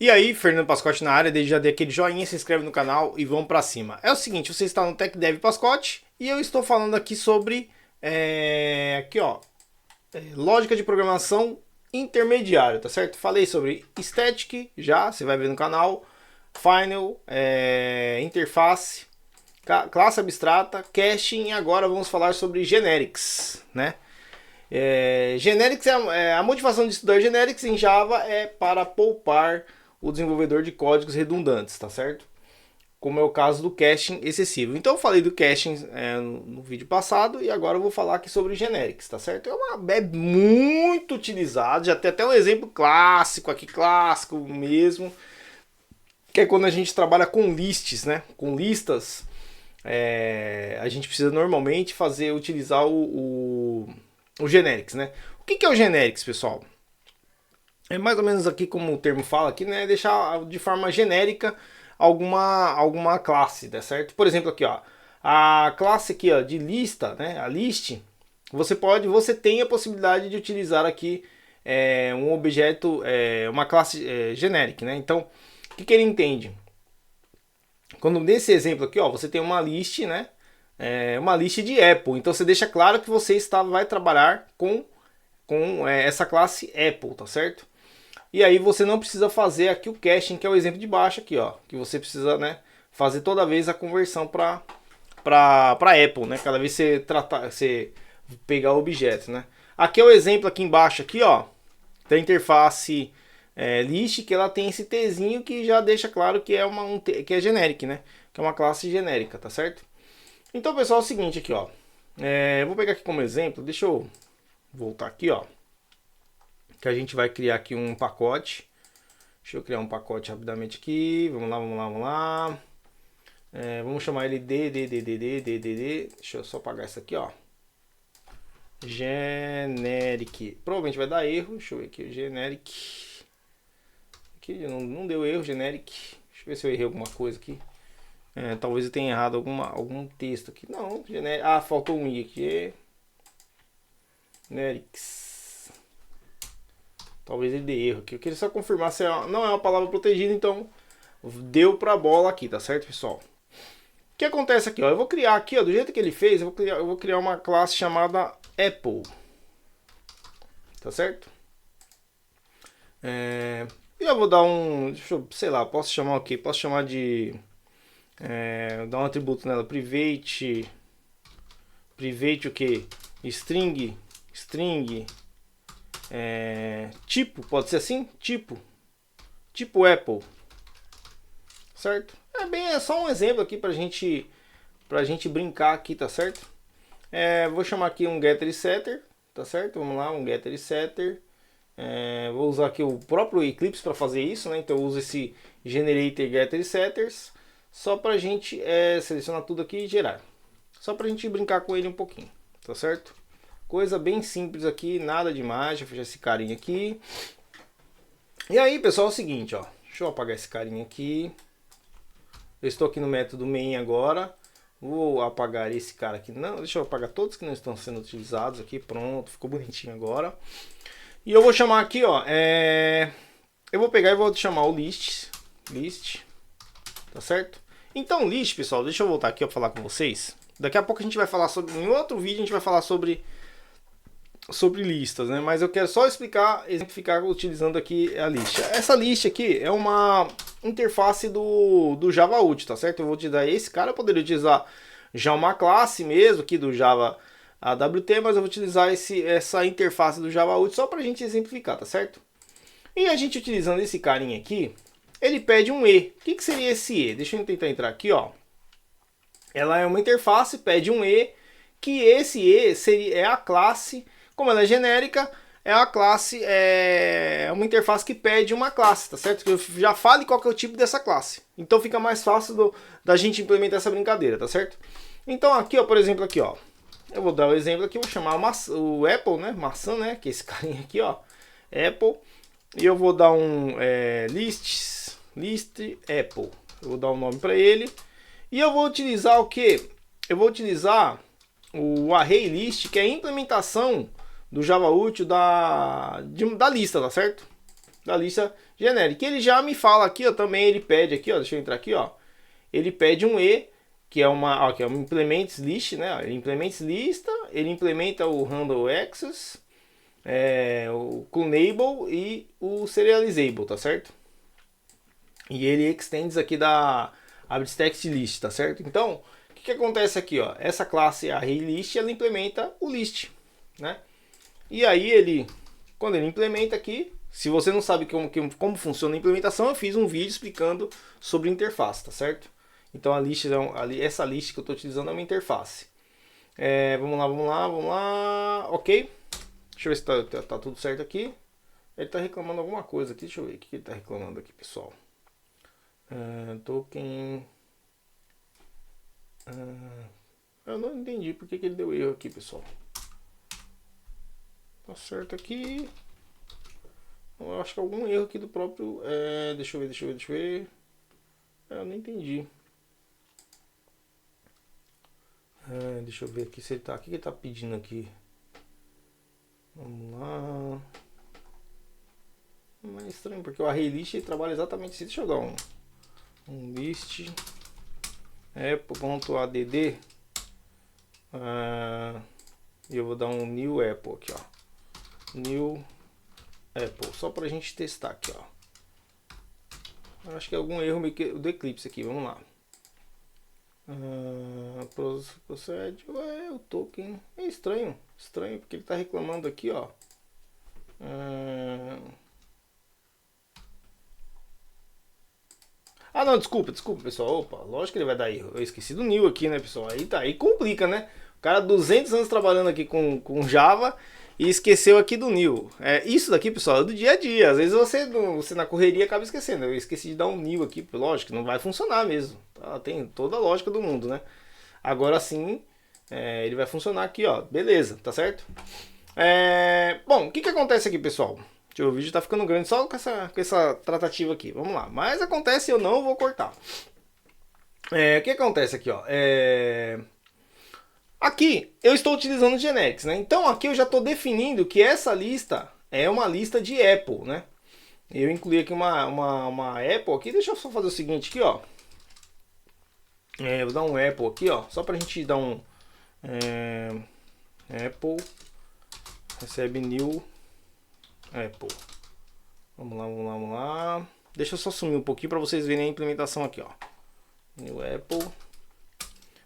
E aí, Fernando Pascotti na área, desde já dê aquele joinha, se inscreve no canal e vamos pra cima. É o seguinte, você está no Tech Dev Pascotti e eu estou falando aqui sobre, aqui ó, lógica de programação intermediária, tá certo? Falei sobre static, já, você vai ver no canal, final, interface, classe abstrata, caching e agora vamos falar sobre generics, né? Generics a motivação de estudar generics em Java é para poupar o desenvolvedor de códigos redundantes, tá certo? Como é o caso do caching excessivo. Então eu falei do caching no vídeo passado e agora eu vou falar aqui sobre generics, tá certo? É muito utilizado, já tem até um exemplo clássico aqui, clássico mesmo, que é quando a gente trabalha com lists, né? Com listas, a gente precisa normalmente utilizar o generics, né? O que é o generics, pessoal? É mais ou menos aqui como o termo fala aqui, né? Deixar de forma genérica alguma classe, tá certo? Por exemplo, aqui, ó, a classe aqui, ó, de lista, né? A list, você tem a possibilidade de utilizar aqui um objeto, uma classe genérica, né? Então, o que ele entende? Quando nesse exemplo aqui, ó, você tem uma list, né? Uma list de Apple. Então você deixa claro que você vai trabalhar com essa classe Apple, tá certo? E aí você não precisa fazer aqui o caching, que é o exemplo de baixo aqui, ó, que você precisa, né, fazer toda vez a conversão para Apple, né? Cada vez você pegar o objeto, né? Aqui é o exemplo aqui embaixo aqui, ó, da interface list, que ela tem esse tzinho que já deixa claro que é que é generic, né? Que é uma classe genérica, tá certo? Então, pessoal, é o seguinte aqui, ó. Vou pegar aqui como exemplo, deixa eu voltar aqui, ó. Que a gente vai criar aqui um pacote. Deixa eu criar um pacote rapidamente aqui. Vamos lá, vamos lá, vamos lá. Vamos chamar ele DDD. Deixa eu só apagar isso aqui, ó. Generic. Provavelmente vai dar erro. Deixa eu ver aqui, generic. Aqui não deu erro, generic. Deixa eu ver se eu errei alguma coisa aqui. Talvez eu tenha errado algum texto aqui. Não, generic. Ah, faltou um i aqui. Generics. Talvez ele dê erro aqui. Eu queria só confirmar se não é uma palavra protegida, então deu pra bola aqui, tá certo, pessoal? O que acontece aqui, ó? Eu vou criar aqui, ó, do jeito que ele fez, eu vou criar uma classe chamada Apple. Tá certo? E eu vou dar sei lá, posso chamar o quê? Posso chamar de dar um atributo nela, private o que? String, tipo, pode ser assim? Tipo Apple, certo? É só um exemplo aqui pra gente brincar aqui, tá certo? Vou chamar aqui um getter e setter, tá certo? Vamos lá, um getter e setter. Vou usar aqui o próprio Eclipse para fazer isso, né? Então eu uso esse generator getter e setters só pra gente selecionar tudo aqui e gerar. Só pra gente brincar com ele um pouquinho, tá certo? Coisa bem simples aqui, nada demais. Deixa eu fechar esse carinha aqui. E aí, pessoal, é o seguinte, ó. Deixa eu apagar esse carinha aqui. Eu estou aqui no método main agora. Vou apagar esse cara aqui. Não, deixa eu apagar todos que não estão sendo utilizados aqui. Pronto, ficou bonitinho agora. E eu vou chamar aqui, ó. Eu vou pegar e vou chamar o list. Tá certo? Então, list, pessoal, deixa eu voltar aqui para falar com vocês. Daqui a pouco a gente vai falar sobre. Em outro vídeo a gente vai falar sobre listas, né? Mas eu quero só exemplificar utilizando aqui a lista. Essa lista aqui é uma interface do Java Util, tá certo? Eu vou utilizar esse cara, eu poderia utilizar já uma classe mesmo aqui do Java AWT, mas eu vou utilizar essa interface do Java Util só pra gente exemplificar, tá certo? E a gente utilizando esse carinha aqui, ele pede um E. O que seria esse E? Deixa eu tentar entrar aqui, ó. Ela é uma interface, pede um E, que esse E é a classe. Como ela é genérica, é uma interface que pede uma classe, tá certo? Que eu já fale qual que é o tipo dessa classe. Então fica mais fácil da gente implementar essa brincadeira, tá certo? Então aqui, ó, por exemplo, aqui, ó. Eu vou dar o exemplo aqui, eu vou chamar o Apple, né? Maçã, né? Que é esse carinha aqui, ó. Apple. E eu vou dar um list Apple. Eu vou dar um nome para ele. E eu vou utilizar o que? Eu vou utilizar o array list, que é a implementação do Java Util da lista, tá certo? Da lista generic. Ele já me fala aqui, ó, também ele pede aqui, ó, deixa eu entrar aqui, ó. Ele pede um E, que é uma, ó, que é um implements list, né? Ele implements lista, ele implementa o handle access, o clonable e o serializable, tá certo? E ele extends aqui da abstract list, tá certo? Então, o que acontece aqui, ó? Essa classe ArrayList, ela implementa o list, né? E aí ele, quando ele implementa aqui, se você não sabe como funciona a implementação, eu fiz um vídeo explicando sobre interface, tá certo? Então essa list que eu estou utilizando é uma interface. Vamos lá, ok. Deixa eu ver se tá tudo certo aqui. Ele está reclamando alguma coisa aqui, deixa eu ver o que ele está reclamando aqui, pessoal. Token... eu não entendi porque que ele deu erro aqui, pessoal. Tá certo aqui. Eu acho que é algum erro aqui do próprio... deixa eu ver. Eu não entendi. Deixa eu ver aqui se ele tá... O que ele tá pedindo aqui? Vamos lá. Não é estranho, porque o ArrayList trabalha exatamente assim. Deixa eu dar um list apple.add e eu vou dar um new apple aqui, ó. New apple, só pra gente testar aqui, ó. Acho que é algum erro do Eclipse aqui, vamos lá. Procede, o token é estranho, porque ele tá reclamando aqui, ó. Não, desculpa, pessoal. Opa, lógico que ele vai dar erro. Eu esqueci do new aqui, né, pessoal? Aí complica, né? O cara 200 anos trabalhando aqui com Java e esqueceu aqui do new. Isso daqui, pessoal, é do dia a dia. Às vezes você na correria acaba esquecendo. Eu esqueci de dar um new aqui, lógico que não vai funcionar mesmo. Tá? Tem toda a lógica do mundo, né? Agora sim, ele vai funcionar aqui, ó. Beleza, tá certo? Bom, o que acontece aqui, pessoal? O vídeo tá ficando grande só com essa tratativa aqui. Vamos lá. Mas acontece, eu não vou cortar. O que acontece aqui, ó? Aqui eu estou utilizando generics, né? Então aqui eu já estou definindo que essa lista é uma lista de Apple, né? Eu incluí aqui uma Apple aqui. Deixa eu só fazer o seguinte aqui, ó. Vou dar um Apple aqui, ó. Só pra gente dar um... Apple recebe new Apple. Vamos lá. Deixa eu só sumir um pouquinho para vocês verem a implementação aqui, ó. New Apple.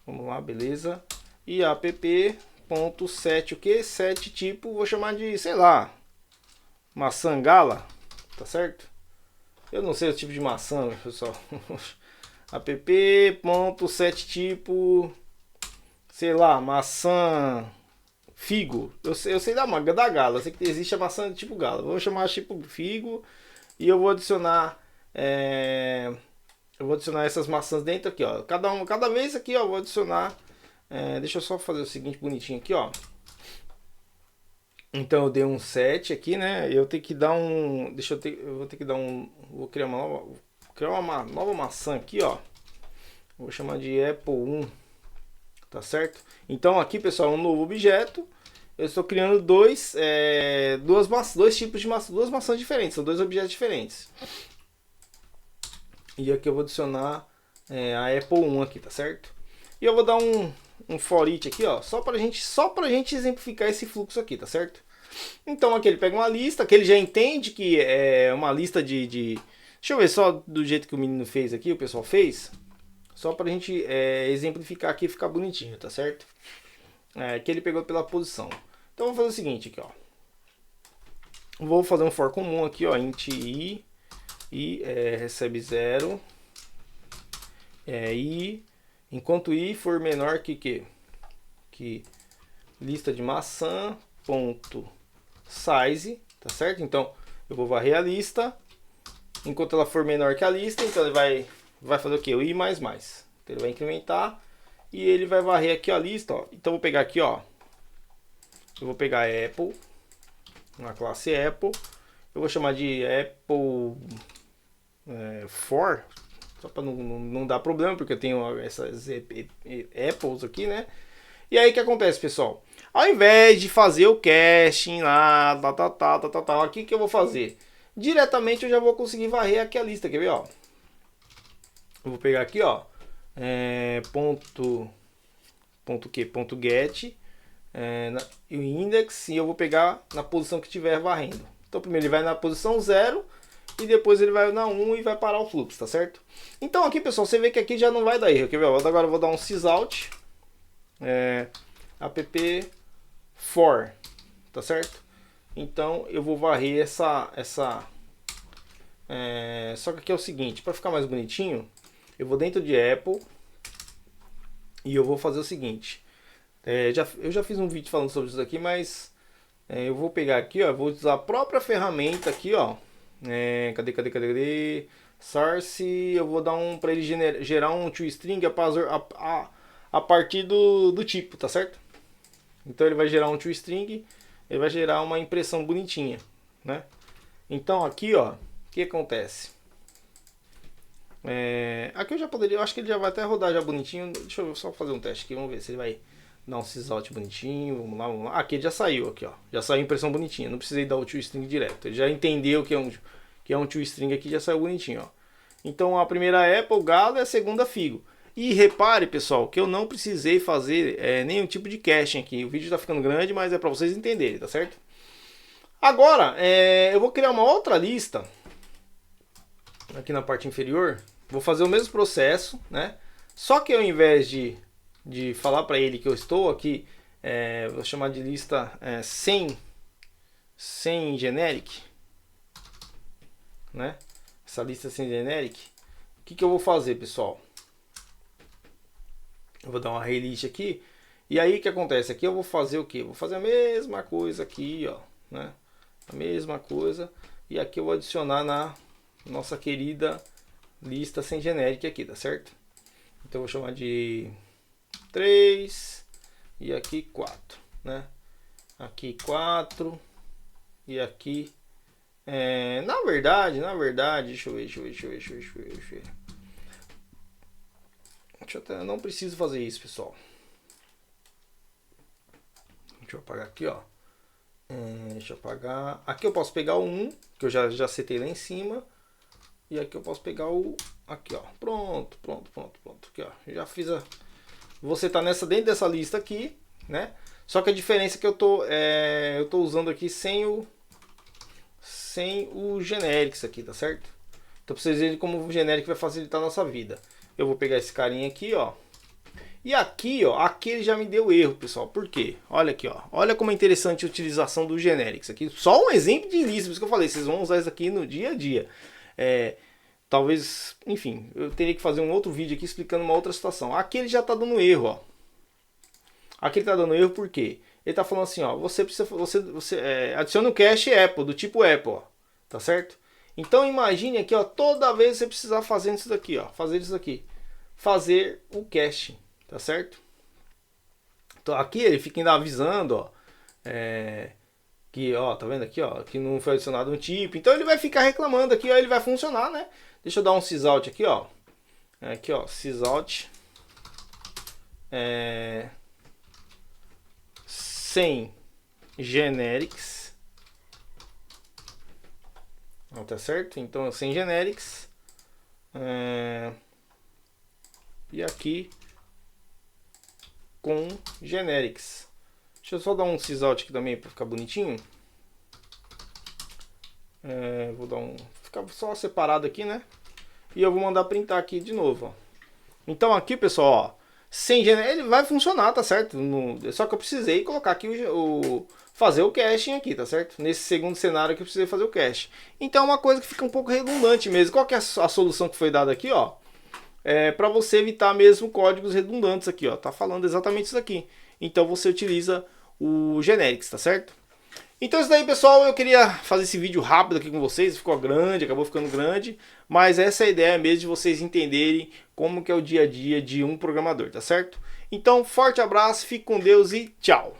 Vamos lá, beleza. E app.set, o que? Set tipo, vou chamar de, sei lá, maçã gala, tá certo? Eu não sei o tipo de maçã, pessoal. app.set tipo, sei lá, maçã figo. Eu sei da gala, eu sei que existe a maçã de tipo gala. Vou chamar tipo figo e eu vou adicionar essas maçãs dentro aqui, ó. Cada vez aqui, ó, vou adicionar. Deixa eu só fazer o seguinte bonitinho aqui, ó. Então eu dei um set aqui, né? Eu tenho que dar um, eu vou ter que dar um, vou criar uma nova maçã aqui, ó. Vou chamar de Apple 1. Tá certo? Então aqui, pessoal, um novo objeto. Eu estou criando dois tipos de maçã, duas maçãs diferentes, são dois objetos diferentes. E aqui eu vou adicionar a Apple 1 aqui, tá certo? E eu vou dar um for each aqui, ó, só pra gente exemplificar esse fluxo aqui, tá certo? Então aqui ele pega uma lista, que ele já entende que é uma lista de... Deixa eu ver só do jeito que o menino fez aqui, o pessoal fez. Só pra gente exemplificar aqui e ficar bonitinho, tá certo? Que ele pegou pela posição. Então vou fazer o seguinte aqui, ó. Vou fazer um for comum aqui, ó, int i recebe 0. I, enquanto i for menor que lista de maçã ponto size, tá certo? Então eu vou varrer a lista. Enquanto ela for menor que a lista, então ele vai fazer o que? O i mais mais. Então ele vai incrementar e ele vai varrer aqui a lista, ó. Então eu vou pegar aqui, ó. Eu vou pegar Apple, uma classe Apple. Eu vou chamar de Apple for, só para não dar problema, porque eu tenho essas Apples aqui, né? E aí o que acontece, pessoal? Ao invés de fazer o caching lá, aqui que eu vou fazer? diretamente eu já vou conseguir varrer aqui a lista, quer ver, ó? Eu vou pegar aqui, ó, ponto get, e o index, e eu vou pegar na posição que estiver varrendo. Então primeiro ele vai na posição 0 e depois ele vai na 1 e vai parar o fluxo, tá certo? Então aqui, pessoal, você vê que aqui já não vai dar erro, quer ver? Agora eu vou dar um sysout, app for, tá certo? Então eu vou varrer essa só que aqui é o seguinte, para ficar mais bonitinho, eu vou dentro de Apple e eu vou fazer o seguinte. Eu já fiz um vídeo falando sobre isso aqui, mas eu vou pegar aqui, ó, vou usar a própria ferramenta aqui, ó. Cadê? Source, eu vou dar para ele gerar um toString a partir do tipo, tá certo? Então ele vai gerar um toString, ele vai gerar uma impressão bonitinha, né? Então aqui, ó, o que acontece? Aqui eu acho que ele já vai até rodar já bonitinho. Deixa eu só fazer um teste aqui, vamos ver se ele vai dar um sysout bonitinho. Vamos lá. Aqui ele já saiu, aqui, ó. Já saiu a impressão bonitinha, não precisei dar o toString direto. Ele já entendeu que é um toString aqui, já saiu bonitinho, ó. Então a primeira é Apple, Galo, e a segunda Figo. E repare, pessoal, que eu não precisei fazer nenhum tipo de caching aqui. O vídeo está ficando grande, mas é para vocês entenderem, tá certo? Agora, eu vou criar uma outra lista aqui na parte inferior. Vou fazer o mesmo processo, né? Só que ao invés de falar para ele que eu estou aqui, vou chamar de lista sem generic, né? Essa lista sem generic. O que eu vou fazer, pessoal? Eu vou dar uma relist aqui. E aí o que acontece? Aqui eu vou fazer o que? Vou fazer a mesma coisa aqui, ó, né? A mesma coisa. E aqui eu vou adicionar na nossa querida lista sem generic aqui, tá certo? Então eu vou chamar de 3 e aqui 4, né? Aqui 4 e aqui na verdade, deixa eu ver. Eu não preciso fazer isso, pessoal. Deixa eu apagar aqui, ó. Deixa eu apagar. Aqui eu posso pegar o 1, que eu já setei lá em cima. E aqui eu posso pegar o... Aqui, ó. Pronto. Aqui, ó. Já fiz a... Você tá dentro dessa lista aqui, né? Só que a diferença é que eu tô usando aqui sem o generics aqui, tá certo? Então pra vocês verem como o generic vai facilitar a nossa vida. Eu vou pegar esse carinha aqui, ó. E aqui, ó, aqui ele já me deu erro, pessoal. Por quê? Olha aqui, ó. Olha como é interessante a utilização do generics aqui. Só um exemplo de lista, por isso que eu falei, vocês vão usar isso aqui no dia a dia. Talvez, enfim, eu teria que fazer um outro vídeo aqui explicando uma outra situação. Aqui ele já tá dando erro, ó. Aqui ele tá dando erro por quê? Ele tá falando assim, ó, você adiciona o cache Apple, do tipo Apple, ó, tá certo? Então imagine aqui, ó, toda vez você precisar fazer isso daqui, ó, fazer o cache, tá certo? Então aqui ele fica ainda avisando, ó, que, ó, tá vendo aqui, ó, que não foi adicionado um tipo. Então ele vai ficar reclamando aqui, ó, ele vai funcionar, né? Deixa eu dar um sysout aqui, ó. Aqui, ó, sysout sem generics. Não tá certo? Então sem generics. E aqui com generics. Deixa eu só dar um sysout aqui também para ficar bonitinho. Vou dar ficar só separado aqui, né? E eu vou mandar printar aqui de novo, ó. Então aqui, pessoal, ó, sem generic, ele vai funcionar, tá certo? Só que eu precisei colocar aqui fazer o caching aqui, tá certo? Nesse segundo cenário que eu precisei fazer o cache. Então é uma coisa que fica um pouco redundante mesmo. Qual que é a solução que foi dada aqui, ó? Para você evitar mesmo códigos redundantes aqui, ó. Tá falando exatamente isso aqui. Então você utiliza o generics, tá certo? Então isso daí, pessoal, eu queria fazer esse vídeo rápido aqui com vocês. Ficou grande, acabou ficando grande. Mas essa é a ideia mesmo de vocês entenderem como que é o dia a dia de um programador, tá certo? Então, forte abraço, fique com Deus e tchau!